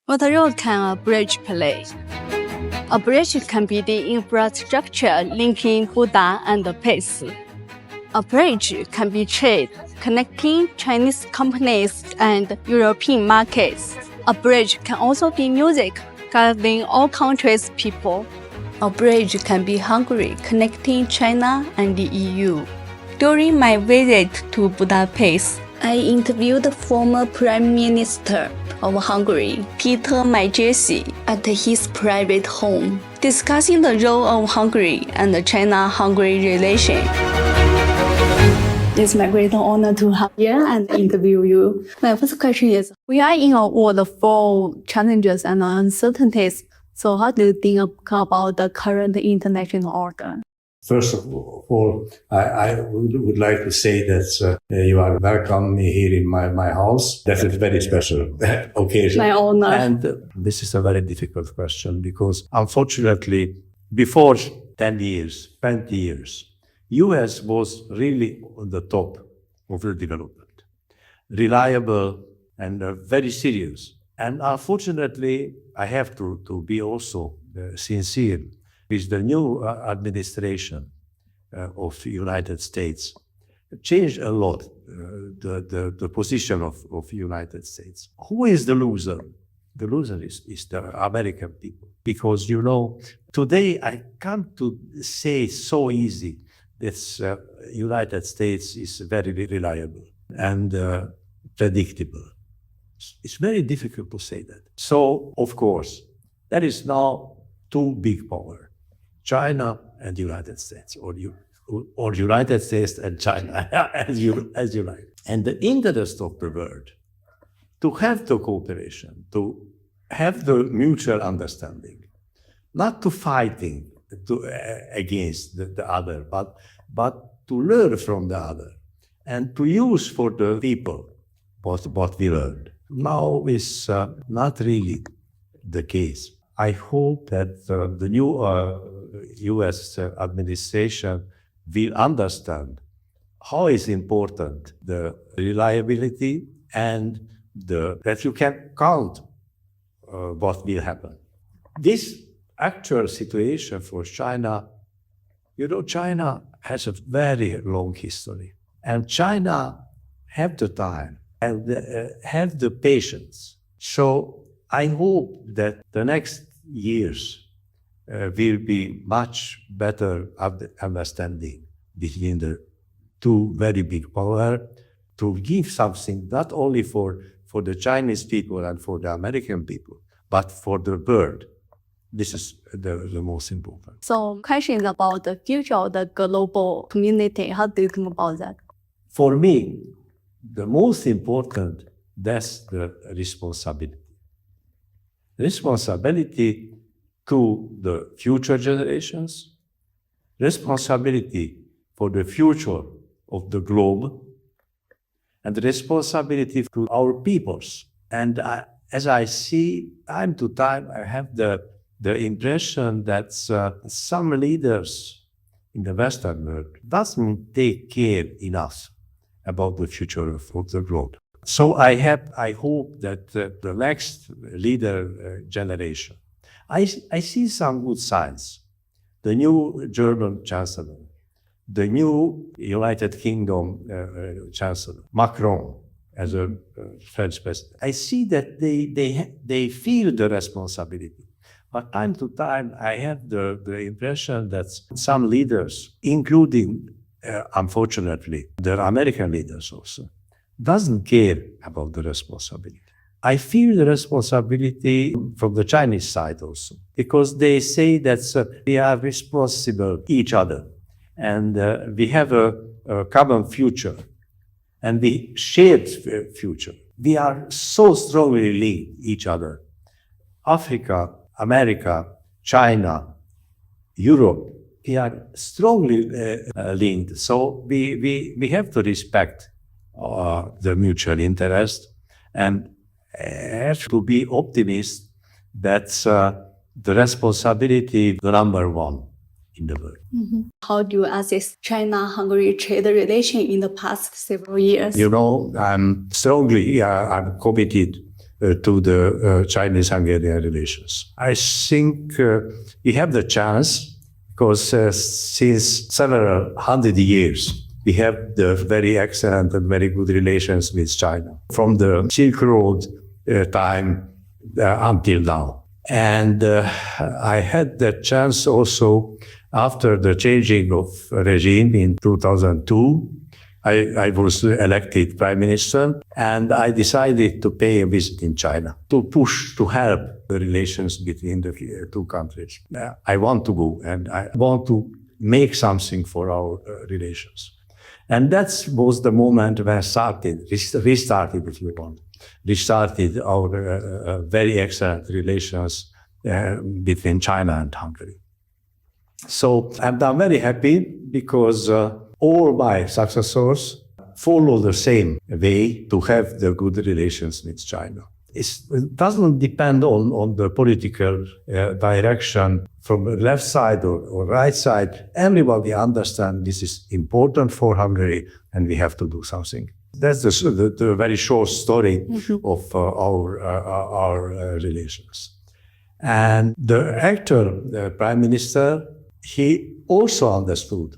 What role can a bridge play? A bridge can be the infrastructure linking Buda and the peace. A bridge can be trade, connecting Chinese companies and European markets. A bridge can also be music, gathering all countries' people. A bridge can be Hungary, connecting China and the EU. During my visit to Budapest, I interviewed the former Prime Minister of Hungary, Péter Medgyessy, at his private home, discussing the role of Hungary and the China-Hungary relation. It's my great honor to have you and interview you. My first question is, we are in a world full of challenges and uncertainties. So how do you think about the current international order? First of all, I would like to say that you are welcome here in my house. That's a very special occasion. My honor. And this is a very difficult question because, unfortunately, before 10 years, 20 years, US was really on the top of the development, reliable and very serious. And unfortunately, I have to be also sincere. With the new administration of the United States, changed a lot the position of the United States. Who is the loser? The loser is the American people. Because, you know, today I come to say so easy that United States is very reliable and predictable. It's very difficult to say that. So, of course, there is now two big powers. China and the United States, or United States and China, as you like. And the interest of the world to have the cooperation, to have the mutual understanding, not to fighting against the other, but to learn from the other and to use for the people what we learned. Now is not really the case. I hope that the new US administration will understand how is important the reliability and that you can count what will happen. This actual situation for China, you know, China has a very long history, and China have the time and have the patience. So I hope that the next years will be much better understanding between the two very big powers to give something not only for the Chinese people and for the American people, but for the world. This is the most important. So question is about the future of the global community. How do you think about that? For me, the most important, that's the responsibility. Responsibility to the future generations, responsibility for the future of the globe, and responsibility to our peoples. And as I see, time to time, I have the impression that some leaders in the Western world doesn't take care enough about the future of the globe. So I hope that the next leader generation, I see some good signs. The new German Chancellor, the new United Kingdom Chancellor, Macron, as a French president. I see that they feel the responsibility. But time to time, I have the impression that some leaders, including, unfortunately, the American leaders also, doesn't care about the responsibility. I feel the responsibility from the Chinese side also, because they say that we are responsible each other, and we have a common future, and we shared future. We are so strongly linked each other. Africa, America, China, Europe, we are strongly linked. So we have to respect the mutual interest and have to be optimist that the responsibility is the number one in the world. Mm-hmm. How do you assess China-Hungary trade relation in the past several years? You know, I'm committed to the Chinese-Hungarian relations. I think we have the chance because since several hundred years, we have the very excellent and very good relations with China, from the Silk Road time until now. And I had the chance also after the changing of regime in 2002. I was elected prime minister, and I decided to pay a visit in China to push, to help the relations between the two countries. I want to go and I want to make something for our relations. And that was the moment when I restarted, if you want, restarted our very excellent relations between China and Hungary. So I'm very happy because all my successors follow the same way to have the good relations with China. It doesn't depend on the political direction from the left side or right side. Everybody understands this is important for Hungary and we have to do something. That's the very short story of our relations. And the actual prime minister, he also understood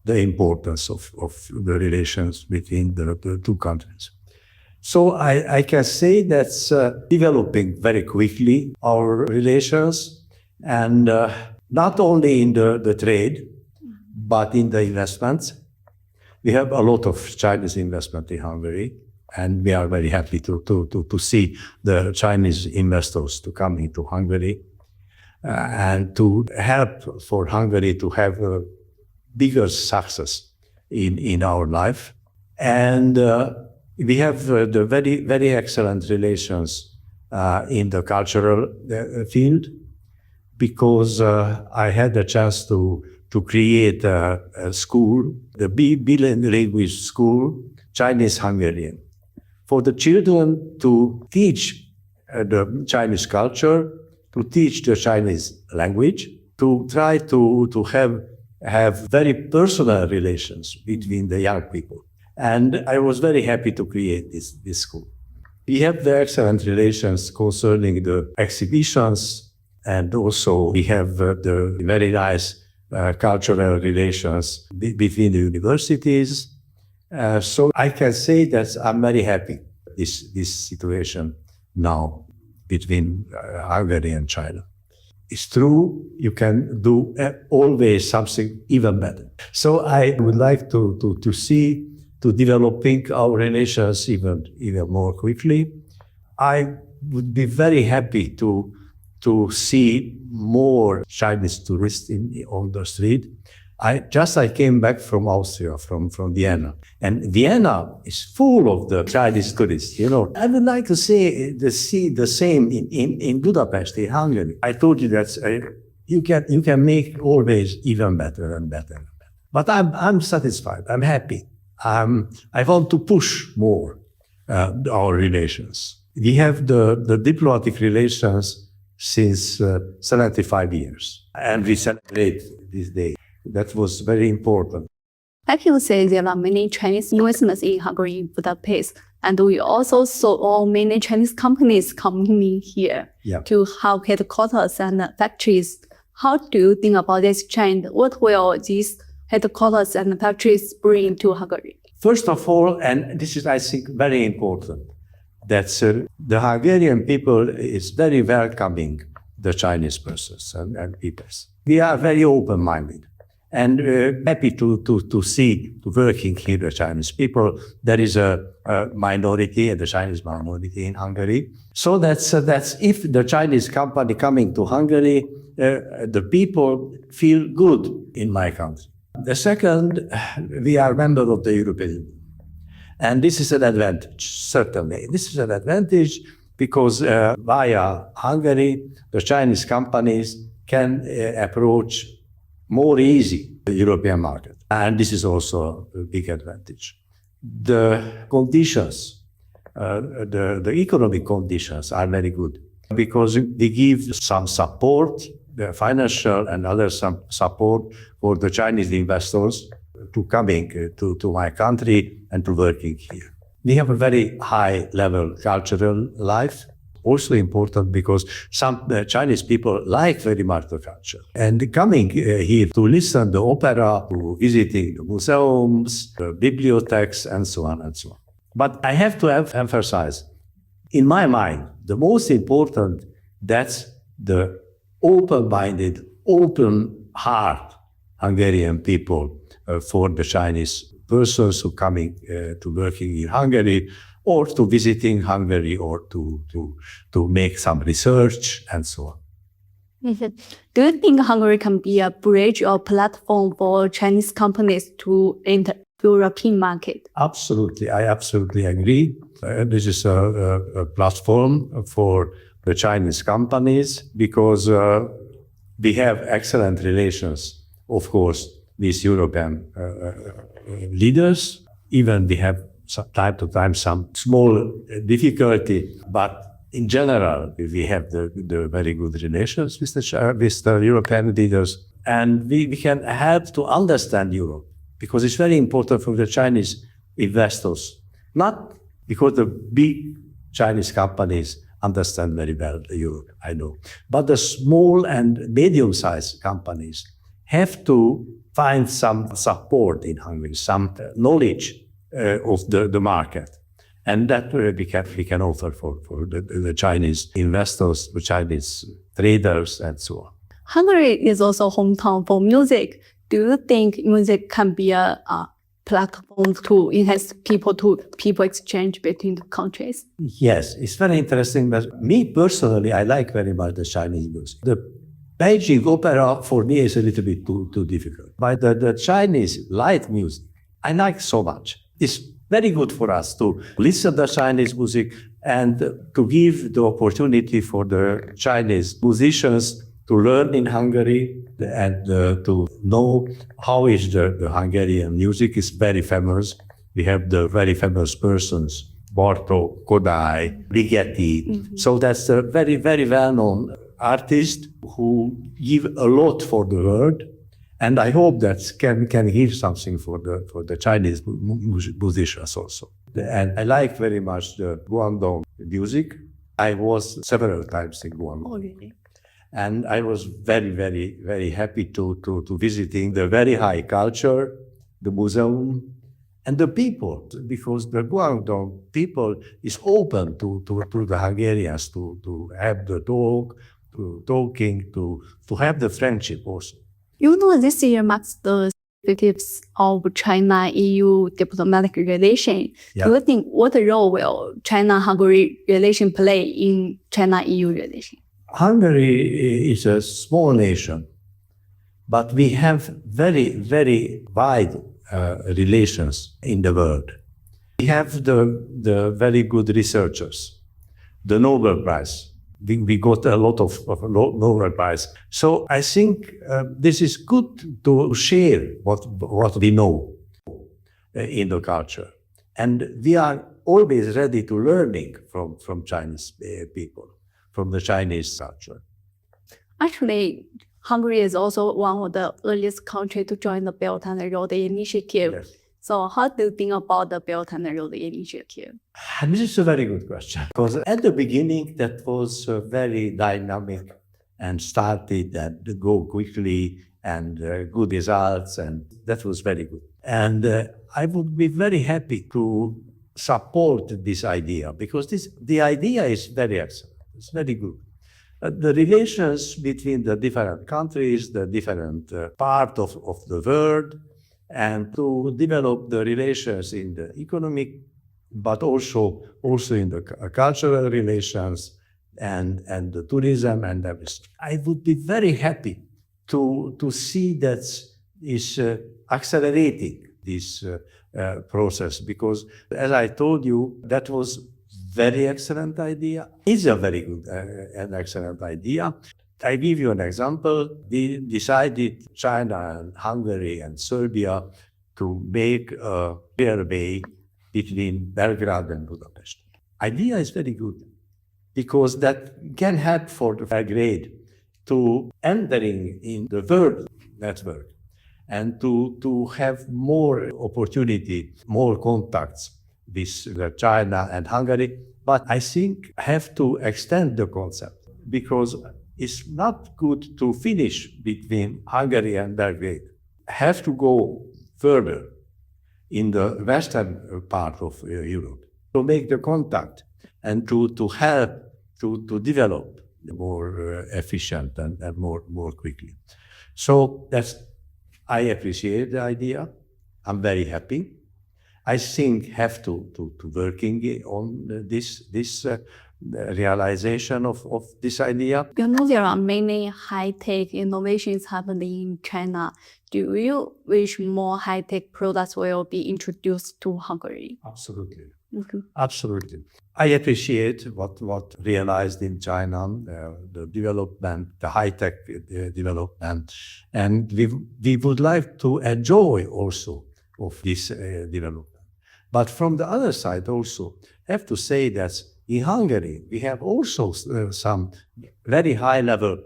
the importance of the relations between the two countries. So I can say that's developing very quickly our relations, and not only in the trade, but in the investments. We have a lot of Chinese investment in Hungary, and we are very happy to see the Chinese investors to come into Hungary and to help for Hungary to have a bigger success in our life. And we have the very, very excellent relations in the cultural field, because I had the chance to create a school, the bilingual school, Chinese-Hungarian, for the children to teach the Chinese culture, to teach the Chinese language, to try to have very personal relations between the young people. And I was very happy to create this school. We have the excellent relations concerning the exhibitions, and also we have the very nice cultural relations between the universities. So I can say that I'm very happy this situation now between Hungary and China. It's true, you can do always something even better. So I would like to see to developing our relations even more quickly. I would be very happy to see more Chinese tourists on the street. I came back from Austria, from Vienna, and Vienna is full of the Chinese tourists. You know, I would like to see the same in Budapest, in Hungary. I told you that you can make always even better and better. But I'm satisfied. I'm happy. I want to push more our relations. We have the diplomatic relations since 75 years, and we celebrate this day. That was very important. Like you say, there are many Chinese investments in Hungary, in Budapest, and we also saw many Chinese companies coming here to have headquarters and factories. How do you think about this trend? What will these headquarters and factories bring to Hungary? First of all, and this is, I think, very important, that the Hungarian people is very welcoming the Chinese persons and peoples. We are very open-minded and happy to see, to working here the Chinese people. There is a minority, the Chinese minority in Hungary. So that's if the Chinese company coming to Hungary, the people feel good in my country. The second, we are members of the European Union. And this is an advantage, certainly. This is an advantage because via Hungary, the Chinese companies can approach more easy the European market. And this is also a big advantage. The conditions, the economic conditions are very good because they give some support, the financial and other support for the Chinese investors to coming to my country and to working here. We have a very high level cultural life. also important because some Chinese people like very much the culture. And coming here to listen to opera, to visiting the museums, the bibliotheques, and so on and so on. But I have to emphasize, in my mind, the most important, that's the open-minded, open heart Hungarian people for the Chinese persons who coming to working in Hungary or to visiting Hungary or to make some research and so on. Mm-hmm. Do you think Hungary can be a bridge or platform for Chinese companies to enter European market? Absolutely, I absolutely agree. This is a platform for the Chinese companies because we have excellent relations, of course, with European leaders. Even we have time to time some small difficulty, but in general, we have the very good relations with the European leaders, and we can help to understand Europe because it's very important for the Chinese investors, not because the big Chinese companies understand very well Europe, I know, but the small and medium-sized companies have to find some support in Hungary, some knowledge of the market. And that we can offer for the Chinese investors, the Chinese traders, and so on. Hungary is also hometown for music. Do you think music can be a platform to enhance people exchange between the countries? Yes, it's very interesting. But me personally, I like very much the Chinese music. The Beijing opera for me is a little bit too difficult. But the Chinese light music, I like so much. It's very good for us to listen to Chinese music and to give the opportunity for the Chinese musicians to learn in Hungary and to know how is the Hungarian music is very famous. We have the very famous persons, Bartók, Kodály, Ligeti. Mm-hmm. So that's a very, very well-known artist who give a lot for the world. And I hope that can hear something for the Chinese musicians also. And I like very much the Guangdong music. I was several times in Guangdong. Oh, really? And I was very, very, very happy to visiting the very high culture, the museum, and the people, because the Guangdong people is open to the Hungarians to have the talk, to have the friendship also. You know, this year marks the 50th of China-EU diplomatic relation. Yeah. Do you think what role will China-Hungary relation play in China-EU relation? Hungary is a small nation, but we have very, very wide relations in the world. We have the very good researchers, the Nobel Prize. We got a lot of Nobel Prize. So I think this is good to share what we know in the culture. And we are always ready to learning from Chinese people, from the Chinese culture. Actually, Hungary is also one of the earliest countries to join the Belt and Road Initiative. Yes. So how do you think about the Belt and Road Initiative? And this is a very good question, because at the beginning that was very dynamic and started and go quickly and good results, and that was very good. And I would be very happy to support this idea, because the idea is very excellent. It's very good. The relations between the different countries, the different part of the world, and to develop the relations in the economic, but also in the cultural relations and the tourism and everything. I would be very happy to see that is accelerating this process, because as I told you, that was very excellent idea. It's a very good and excellent idea. I give you an example. We decided, China and Hungary and Serbia, to make a railway between Belgrade and Budapest. Idea is very good, because that can help for the Belgrade to entering in the world network and to have more opportunity, more contacts with China and Hungary, But I think have to extend the concept because it's not good to finish between Hungary and Belgrade. Have to go further in the western part of Europe to make the contact and to help to develop more efficient and more quickly. So I appreciate the idea. I'm very happy. I think have to working on this realization of this idea. You know, there are many high-tech innovations happening in China. Do you wish more high-tech products will be introduced to Hungary? Absolutely. Mm-hmm. Absolutely. I appreciate what realized in China, the development, the high-tech development, and we would like to enjoy also of this development. But from the other side also, I have to say that in Hungary, we have also some very high-level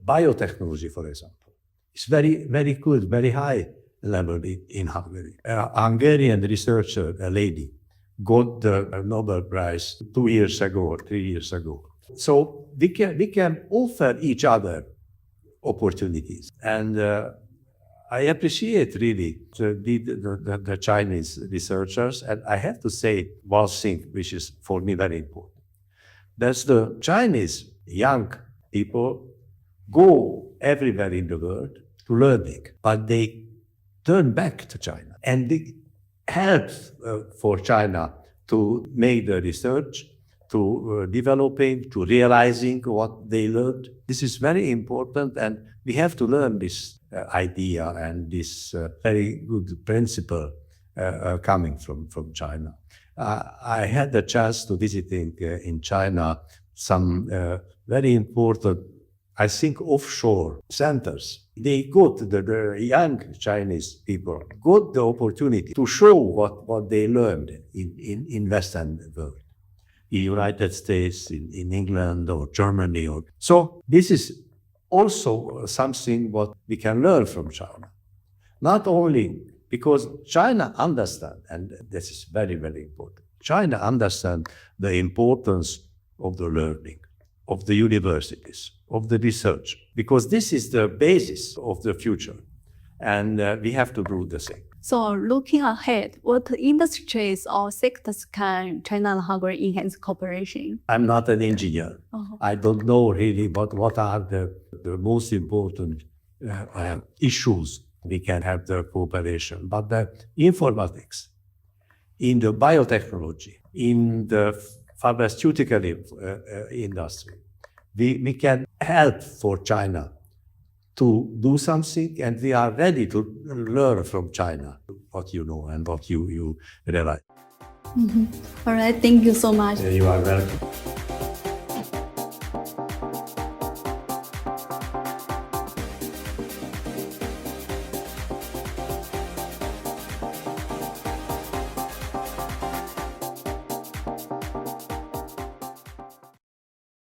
biotechnology, for example. It's very, very good, very high level in Hungary. A Hungarian researcher, a lady, got the Nobel Prize 2 years ago or 3 years ago. So we can offer each other opportunities. And I appreciate really the Chinese researchers. And I have to say one thing, which is for me very important. That's the Chinese young people go everywhere in the world to learning, but they turn back to China. And they help for China to make the research, to developing, to realizing what they learned. This is very important, and we have to learn this idea and this very good principle coming from China. I had the chance to visiting in China some very important, I think, offshore centers. They got the young Chinese people got the opportunity to show what they learned in Western world, in United States, in England or Germany. So this is also something what we can learn from China. Not only because China understands, and this is very, very important, China understands the importance of the learning, of the universities, of the research, because this is the basis of the future. And we have to do the same. So looking ahead, what industries or sectors can China and Hungary enhance cooperation? I'm not an engineer. I don't know really what are the most important issues we can have the cooperation. But the informatics, in the biotechnology, in the pharmaceutical industry, we can help for China to do something, and we are ready to learn from China what you know and what you realize. Mm-hmm. All right, thank you so much. You are welcome.